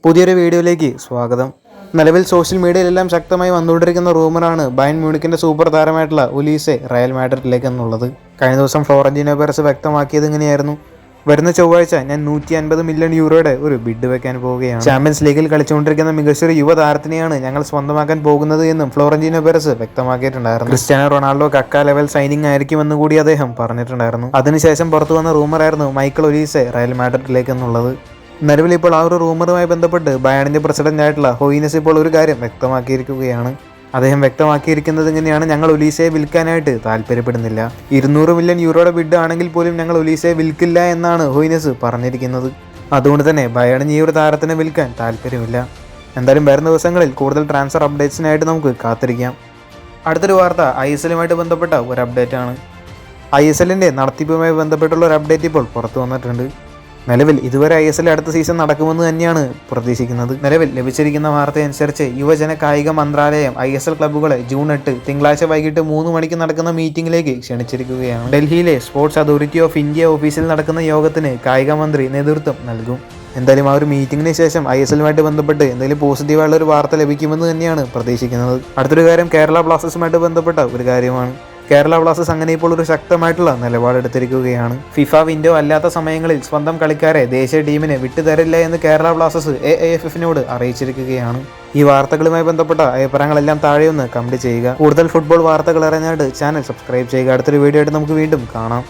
പുതിയൊരു വീഡിയോയിലേക്ക് സ്വാഗതം. നിലവിൽ സോഷ്യൽ മീഡിയയിലെല്ലാം ശക്തമായി വന്നുകൊണ്ടിരിക്കുന്ന റൂമറാണ് ബയൺ മ്യൂണിക്കിന്റെ സൂപ്പർ താരമായിട്ടുള്ള ഒലീസെ റയൽ മാഡ്രിഡിലേക്ക് എന്നുള്ളത്. കഴിഞ്ഞ ദിവസം ഫ്ലോറന്റീനോ പെരസ് വ്യക്തമാക്കിയത് ഇങ്ങനെയായിരുന്നു: വരുന്ന ചൊവ്വാഴ്ച ഞാൻ 150 മില്യൺ യൂറോയുടെ ഒരു ബിഡ് വെക്കാൻ പോവുകയാണ്. ചാമ്പ്യൻസ് ലീഗിൽ കളിച്ചുകൊണ്ടിരിക്കുന്ന മികച്ചൊരു യുവതാരത്തിനെയാണ് ഞങ്ങൾ സ്വന്തമാക്കാൻ പോകുന്നത് എന്നും ഫ്ലോറന്റീനോ പെരസ് വ്യക്തമാക്കിയിട്ടുണ്ടായിരുന്നു. ക്രിസ്ത്യാനോ റൊണാൾഡോ കക്ക ലെവൽ സൈനിങ് ആയിരിക്കുമെന്ന് കൂടി അദ്ദേഹം പറഞ്ഞിട്ടുണ്ടായിരുന്നു. അതിനുശേഷം പുറത്തു വന്ന റൂമറായിരുന്നു മൈക്കൽ ഒലീസെ റയൽ മാഡ്രിഡിലേക്ക് എന്നുള്ളത്. നിലവിൽ ഇപ്പോൾ ആ ഒരു റൂമറുമായി ബന്ധപ്പെട്ട് ബയണിന്റെ പ്രസിഡന്റ് ആയിട്ടുള്ള ഹോയിനസ് ഇപ്പോൾ ഒരു കാര്യം വ്യക്തമാക്കിയിരിക്കുകയാണ്. അദ്ദേഹം വ്യക്തമാക്കിയിരിക്കുന്നത് ഇങ്ങനെയാണ്: ഞങ്ങൾ ഒലീസയെ വിൽക്കാനായിട്ട് താല്പര്യപ്പെടുന്നില്ല. 200 മില്യൺ യൂറോയുടെ ബിഡ് ആണെങ്കിൽ പോലും ഞങ്ങൾ ഒലീസയെ വിൽക്കില്ല എന്നാണ് ഹോയിനസ് പറഞ്ഞിരിക്കുന്നത്. അതുകൊണ്ട് തന്നെ ബയണിന് ഈ ഒരു താരത്തിനെ വിൽക്കാൻ താല്പര്യമില്ല. എന്തായാലും വരുന്ന ദിവസങ്ങളിൽ കൂടുതൽ ട്രാൻസ്ഫർ അപ്ഡേറ്റ്സിനായിട്ട് നമുക്ക് കാത്തിരിക്കാം. അടുത്തൊരു വാർത്ത ISLുമായിട്ട് ബന്ധപ്പെട്ട ഒരു അപ്ഡേറ്റ് ആണ്. ISLിന്റെ നടത്തിപ്പുമായി ബന്ധപ്പെട്ടുള്ള ഒരു അപ്ഡേറ്റ് ഇപ്പോൾ പുറത്തു വന്നിട്ടുണ്ട്. നിലവിൽ ഇതുവരെ ISL അടുത്ത സീസൺ നടക്കുമെന്ന് തന്നെയാണ് പ്രതീക്ഷിക്കുന്നത്. നിലവിൽ ലഭിച്ചിരിക്കുന്ന വാർത്തയനുസരിച്ച് യുവജന കായിക മന്ത്രാലയം ISL ക്ലബ്ബുകളെ ജൂൺ 8 തിങ്കളാഴ്ച വൈകിട്ട് 3 മണിക്ക് നടക്കുന്ന മീറ്റിംഗിലേക്ക് ക്ഷണിച്ചിരിക്കുകയാണ്. ഡൽഹിയിലെ സ്പോർട്സ് അതോറിറ്റി ഓഫ് ഇന്ത്യ ഓഫീസിൽ നടക്കുന്ന യോഗത്തിന് കായിക മന്ത്രി നേതൃത്വം നൽകും. എന്തായാലും ആ ഒരു മീറ്റിംഗിന് ശേഷം ISLുമായിട്ട് ബന്ധപ്പെട്ട് എന്തെങ്കിലും പോസിറ്റീവായുള്ള ഒരു വാർത്ത ലഭിക്കുമെന്ന് തന്നെയാണ് പ്രതീക്ഷിക്കുന്നത്. അടുത്തൊരു കാര്യം കേരള ബ്ലാസ്റ്റേഴ്സുമായിട്ട് ബന്ധപ്പെട്ട ഒരു കാര്യമാണ്. കേരള ബ്ലാസ്റ്റേഴ്സ് അങ്ങനെ ഇപ്പോൾ ഒരു ശക്തമായിട്ടുള്ള നിലപാടെടുത്തിരിക്കുകയാണ്. ഫിഫ വിൻഡോ അല്ലാത്ത സമയങ്ങളിൽ സ്വന്തം കളിക്കാരെ ദേശീയ ടീമിനെ വിട്ടുതരില്ല എന്ന് കേരള ബ്ലാസ്റ്റേഴ്സ് AIFFനോട് അറിയിച്ചിരിക്കുകയാണ്. ഈ വാർത്തകളുമായി ബന്ധപ്പെട്ട അഭിപ്രായങ്ങളെല്ലാം താഴെയൊന്ന് കമന്റ് ചെയ്യുക. കൂടുതൽ ഫുട്ബോൾ വാർത്തകൾ അറിഞ്ഞായിട്ട് ചാനൽ സബ്സ്ക്രൈബ് ചെയ്യുക. അടുത്തൊരു വീഡിയോ ആയിട്ട് നമുക്ക് വീണ്ടും കാണാം.